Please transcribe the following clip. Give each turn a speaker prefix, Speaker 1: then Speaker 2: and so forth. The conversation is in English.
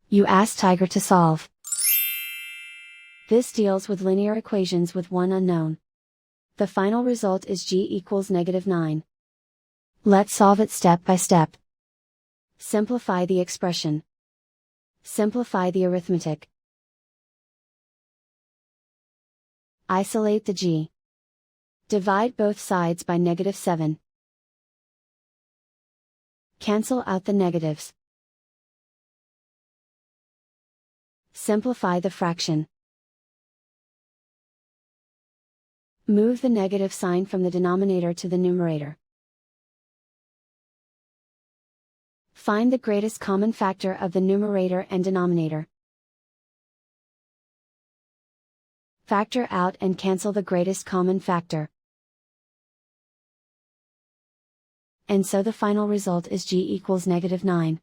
Speaker 1: You ask Tiger to solve. This deals with linear equations with one unknown. The final result is g equals -9. Let's solve it step by step. Simplify the expression. Simplify the arithmetic. Isolate the g. Divide both sides by -7. Cancel out the negatives. Simplify the fraction. Move the negative sign from the denominator to the numerator. Find the greatest common factor of the numerator and denominator. Factor out and cancel the greatest common factor. And so the final result is g equals -9.